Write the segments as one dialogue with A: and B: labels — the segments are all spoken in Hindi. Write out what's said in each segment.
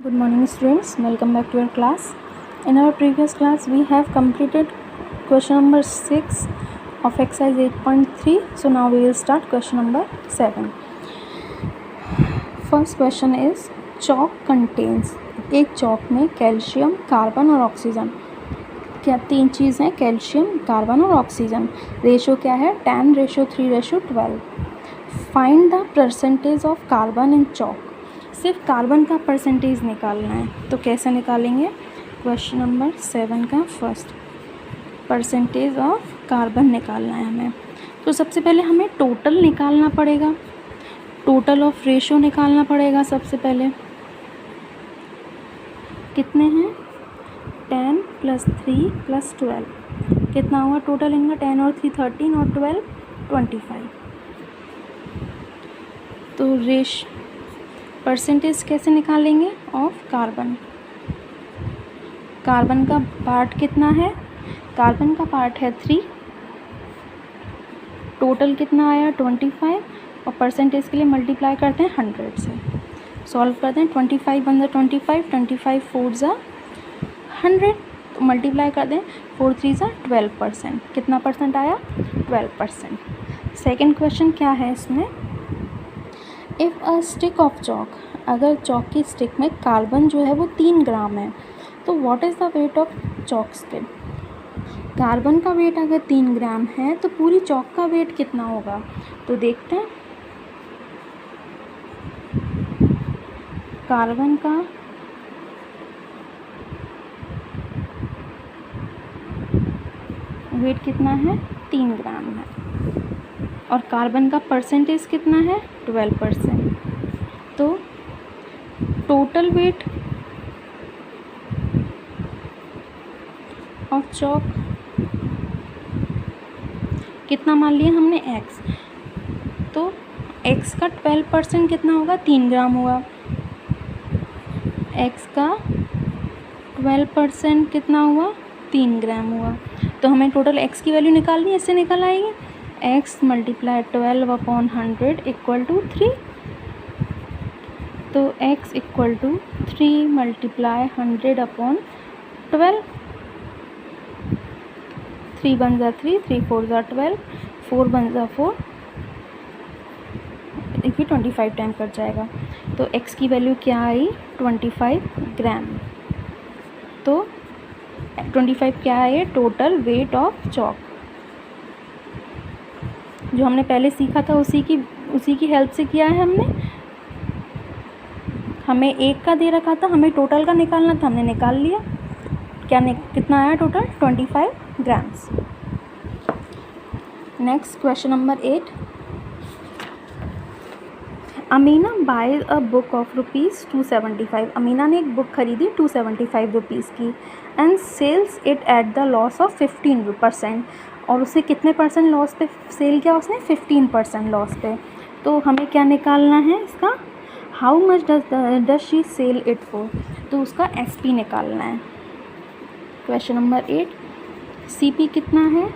A: Good morning students, welcome back to our class. In our previous class we have completed question number 6 of exercise 8.3. So now we will start question number 7. First question is chalk contains, एक चौक में कैल्शियम, कार्बन और ऑक्सीजन, क्या तीन चीज़ हैं, कैल्शियम, कार्बन और ऑक्सीजन. रेशो क्या है, 10:3:12. Find the percentage of carbon in chalk. सिर्फ कार्बन का परसेंटेज निकालना है. तो कैसे निकालेंगे. क्वेश्चन नंबर 7 का फर्स्ट, परसेंटेज ऑफ कार्बन निकालना है हमें. तो सबसे पहले हमें टोटल निकालना पड़ेगा, टोटल ऑफ रेशो निकालना पड़ेगा. सबसे पहले कितने हैं, 10 + 3 + 12, कितना हुआ टोटल इनका, 10 और 3 13 और 12 25. तो परसेंटेज कैसे निकालेंगे ऑफ कार्बन. कार्बन का पार्ट कितना है, कार्बन का पार्ट है 3, टोटल कितना आया 25, और परसेंटेज के लिए मल्टीप्लाई करते हैं 100 से. सॉल्व करते हैं, 25 × 25, 25 4 × 100, तो मल्टीप्लाई कर दें, 4 3 × 12%. कितना परसेंट आया, 12%. सेकेंड क्वेश्चन क्या है इसमें, if a stick of chalk, अगर चॉक की स्टिक में कार्बन जो है वो 3 ग्राम है, तो what is the weight of chalk stick. Carbon का वेट अगर 3 ग्राम है तो पूरी चॉक का वेट कितना होगा. तो देखते हैं, कार्बन का वेट कितना है, 3 ग्राम है, और कार्बन का परसेंटेज कितना है, 12%. तो टोटल वेट ऑफ चॉक कितना मान लिया हमने, x. तो x का 12% कितना होगा, 3 ग्राम होगा. x का 12% कितना हुआ, 3 ग्राम हुआ. तो हमें टोटल x की वैल्यू निकालनी है, इससे निकल आएगी, x × 12/100 = 3. तो x = 3 × 100/12. 3 × 1 = 3, 3 × 4 = 12, 4 × 1 = 4, देखिए 25 टाइम कट जाएगा. तो x की वैल्यू क्या आई, 25 ग्राम. तो 25 क्या है, टोटल वेट ऑफ चॉक. जो हमने पहले सीखा था उसी की हेल्प से किया है हमने. हमें एक का दे रखा था, हमें टोटल का निकालना था, हमने निकाल लिया. कितना आया total, 25 grams. Next question number 8. Amina buys a book of ₹275. Amina ने एक बुक खरीदी 275 रुपीज़ की, and sells it at the loss of 15%. और उसे कितने परसेंट लॉस पे सेल किया उसने, 15% लॉस पे. तो हमें क्या निकालना है इसका, how much does she sell it for. तो उसका SP निकालना है. क्वेश्चन नंबर 8, CP कितना है,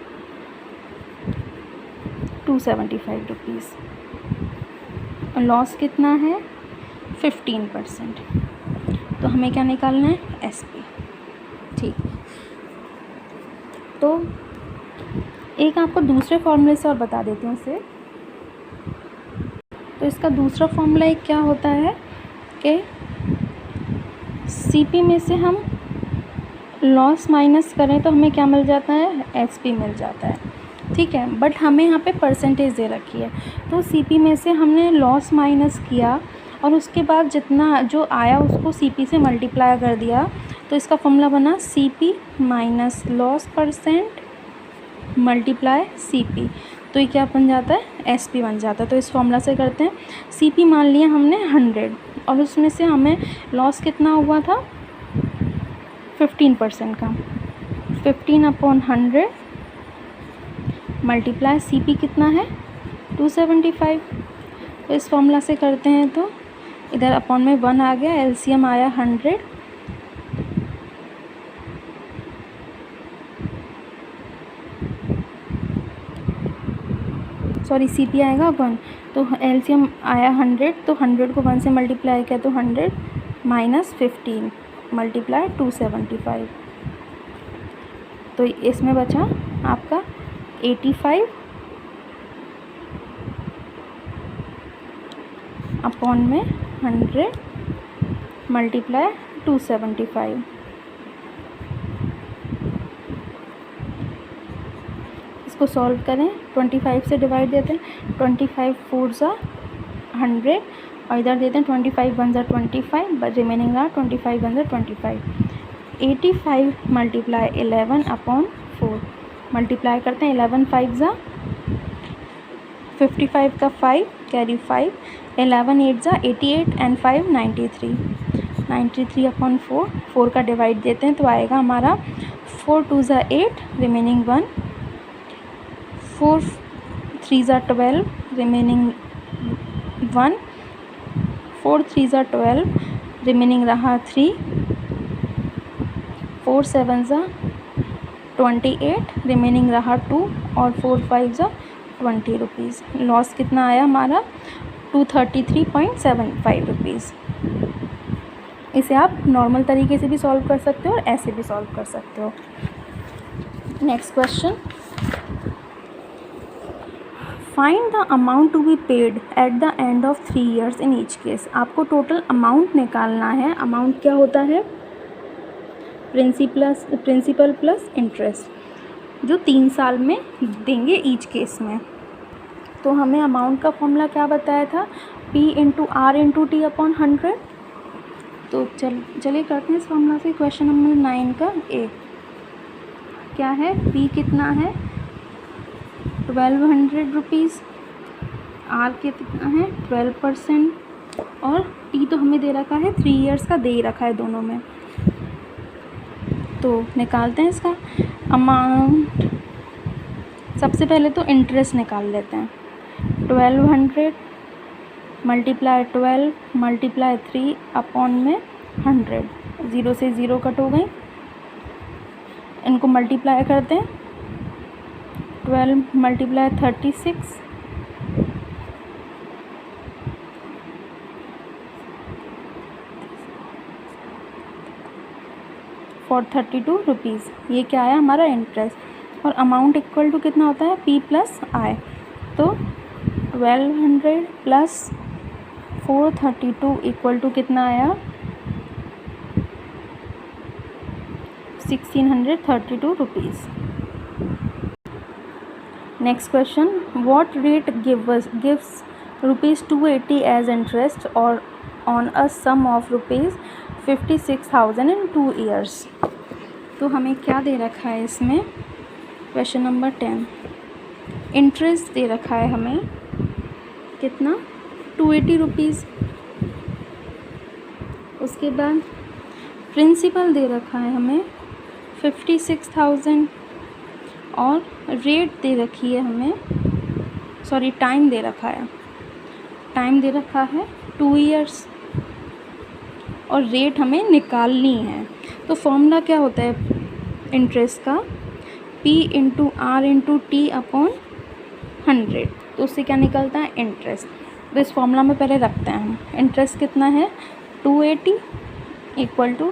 A: 275 रुपीज़, लॉस कितना है, 15%. तो हमें क्या निकालना है, SP. ठीक. तो एक आपको दूसरे फॉर्मूले से और बता देती हूँ इसे. तो इसका दूसरा फॉर्मूला एक क्या होता है कि CP में से हम लॉस माइनस करें तो हमें क्या मिल जाता है, SP मिल जाता है. ठीक है, बट हमें यहाँ पे परसेंटेज दे रखी है. तो CP में से हमने लॉस माइनस किया और उसके बाद जितना जो आया उसको CP से मल्टीप्लाई कर दिया. तो इसका फॉर्मूला बना CP minus loss percent multiply CP. तो ये क्या बन जाता है, SP बन जाता है. तो इस फॉर्मूला से करते हैं, CP मान लिया हमने 100, और उसमें से हमें लॉस कितना हुआ था, 15% का. 15/100 मल्टीप्लाई CP कितना है, 275. तो इस फॉर्मूला से करते हैं तो इधर अपॉन में 1 आ गया, LCM आया 100, सॉरी CP आएगा 1, तो LCM आया 100. तो 100 को 1 से मल्टीप्लाई किया तो 100, माइनस 15 मल्टीप्लाई 275, तो इसमें बचा आपका 85 अपॉन में 100 मल्टीप्लाई 275। इसको सॉल्व करें, 25 से डिवाइड देते हैं, 25 4 ज़ा 100 और इधर देते हैं 25 1 ज़ा 25, बट रिमेनिंग रहा 25 1 ज़ा 25। 85 मल्टीप्लाई 11 अपॉन 4, मल्टीप्लाई करते हैं 11 5 ज़ा 55 का 5 कैरी 5, 11 8 ज़ा 88 एंड 5 93 अपॉन 4, 4 का डिवाइड देते हैं तो आएगा हमारा 4 2 ज़ा 8 रिमेनिंग 1, 4 3 ज़ा 12 रिमेनिंग 1, 4 3 ज़ा 12 रिमेनिंग रहा 3, 4 7 ज़ा 28 रिमेनिंग रहा 2 और 4 5 ज़ा 20 रुपीज़। लॉस कितना आया हमारा 233.75 रुपीज़। इसे आप नॉर्मल तरीके से भी सॉल्व कर सकते हो और ऐसे भी सॉल्व कर सकते हो। Next question, find the amount to be paid at the end of 3 years in each case. आपको टोटल अमाउंट निकालना है। अमाउंट क्या होता है, प्रिंसिपल प्लस इंटरेस्ट, जो 3 साल में देंगे ईच केस में। तो हमें अमाउंट का फॉर्मूला क्या बताया था, P into R into T upon 100। तो चलिए करते हैं इस फॉर्मूला से। क्वेश्चन नंबर 9 का ए क्या है, P कितना है 1200 रुपीज़, आर कितना है 12% और टी तो हमें दे रखा है 3 years का, दे ही रखा है दोनों में। तो निकालते हैं इसका अमाउंट। सबसे पहले तो इंटरेस्ट निकाल लेते हैं। 1200 मल्टीप्लाई 12 मल्टीप्लाई 3 अपॉन में 100, 0 से 0 कट हो गई। इनको मल्टीप्लाई करते हैं, 12 मल्टीप्लाई 36 फॉर 32 रुपीज़। ये क्या आया हमारा इंटरेस्ट, और अमाउंट इक्वल टू कितना होता है P प्लस आई। तो 1200 प्लस 432 इक्वल टू कितना आया 1632 rupees. Next question, what rate gives rupees 280 as interest और on a sum of rupees 56,000 in 2 years। तो हमें क्या दे रखा है इसमें, क्वेश्चन नंबर 10 इंटरेस्ट दे रखा है हमें कितना 280 रुपीज़। उसके बाद प्रिंसिपल दे रखा है हमें 56,000 और रेट दे रखी है हमें, सॉरी टाइम दे रखा है, टाइम दे रखा है 2 years और रेट हमें निकालनी है। तो फॉर्मूला क्या होता है इंटरेस्ट का, P into R into T upon 100। तो उससे क्या निकलता है इंटरेस्ट। तो इस फॉर्मूला में पहले रखते हैं हम, इंटरेस्ट कितना है 280 इक्वल टू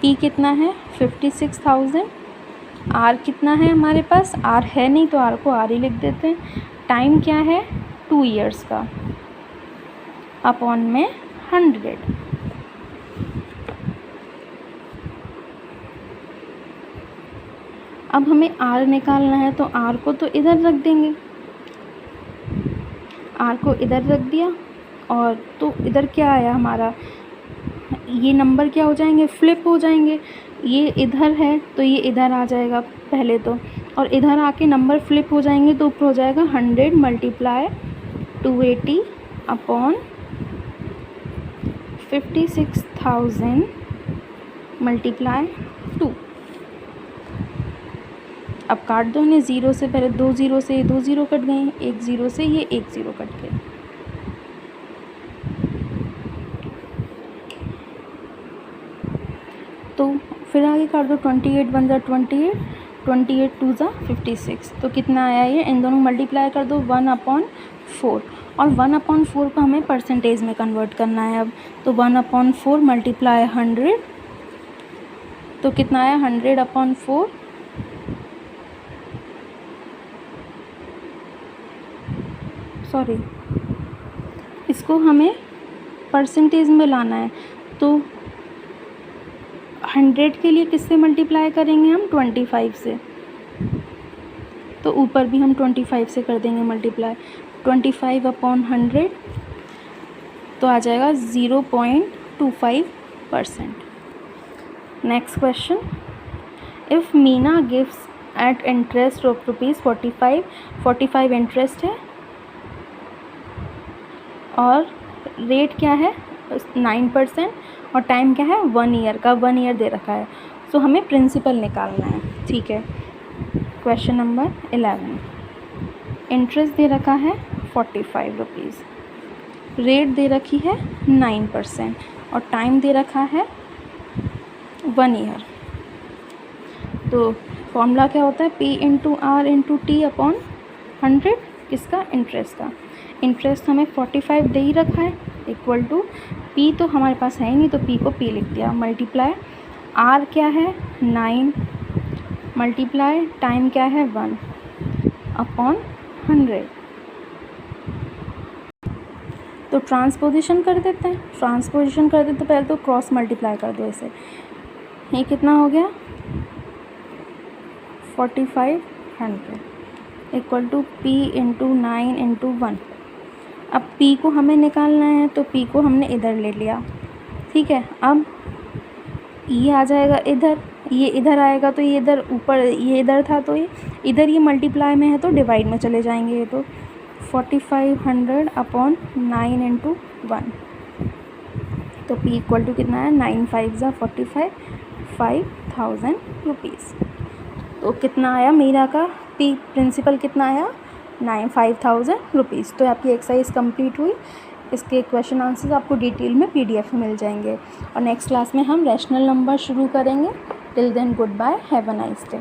A: P कितना है 56,000, आर कितना है हमारे पास, आर है नहीं तो आर को आर ही लिख देते हैं, टाइम क्या है 2 years का अपॉन में 100। अब हमें आर निकालना है तो आर को तो इधर रख देंगे, आर को इधर रख दिया और तो इधर क्या आया हमारा, ये नंबर क्या हो जाएंगे फ्लिप हो जाएंगे, ये इधर है तो ये इधर आ जाएगा पहले तो, और इधर आके नंबर फ्लिप हो जाएंगे तो ऊपर हो जाएगा 100 मल्टीप्लाई 280 अपॉन 56,000 मल्टीप्लाई 2। अब काट दो इन्हें, 0 से पहले 2 0 से 2 0 कट गए, 1 0 से ये 1 0 कट गए। तो फिर आगे काट दो, 28 1 ज़ा 28, 28 2 ज़ा 56, तो कितना आया ये, इन दोनों मल्टीप्लाई कर दो 1/4, और 1/4 को हमें परसेंटेज में कन्वर्ट करना है अब, तो 1/4 मल्टीप्लाई 100, तो कितना आया 100/4, सॉरी इसको हमें परसेंटेज में लाना है, तो 100 के लिए किससे मल्टीप्लाई करेंगे हम, 25 से, तो ऊपर भी हम 25 से कर देंगे मल्टीप्लाई, 25/100, तो आ जाएगा 0.25%। Next question, if Meena gives at interest of ₹45 interest है और रेट क्या है 9% और टाइम क्या है 1 ईयर का, 1 ईयर दे रखा है, सो हमें प्रिंसिपल निकालना है। ठीक है, क्वेश्चन नंबर 11, इंटरेस्ट दे रखा है ₹45, रेट दे रखी है 9% और टाइम दे रखा है 1 ईयर। तो फॉर्मूला क्या होता है, P/R/T/100, किसका, इंटरेस्ट का। इंटरेस्ट हमें 45 दे ही रखा है, इक्वल टू P तो हमारे पास है ही नहीं, तो P को P लिख दिया, मल्टीप्लाई R क्या है 9, मल्टीप्लाई टाइम क्या है 1/100। तो ट्रांसपोजिशन कर देते हैं, पहले तो क्रॉस मल्टीप्लाई कर दो इसे, ये कितना हो गया 4500 इक्वल टू P/9/1। अब P को हमें निकालना है, तो P को हमने इधर ले लिया। ठीक है, अब ये आ जाएगा इधर, ये इधर आएगा, तो ये इधर ऊपर, ये इधर था तो ये इधर, ये मल्टीप्लाई में है तो डिवाइड में चले जाएंगे, ये तो 4500/9/1, तो P इक्वल टू कितना है 9×5=45, 5000 रुपीज़। तो कितना आया मीरा का P प्रिंसिपल कितना आया 5000 रुपीज़। तो आपकी एक्सरसाइज कंप्लीट हुई। इसके क्वेश्चन आंसर्स आपको डिटेल में PDF में मिल जाएंगे और नेक्स्ट क्लास में हम रैशनल नंबर शुरू करेंगे। Till then goodbye, have a nice day.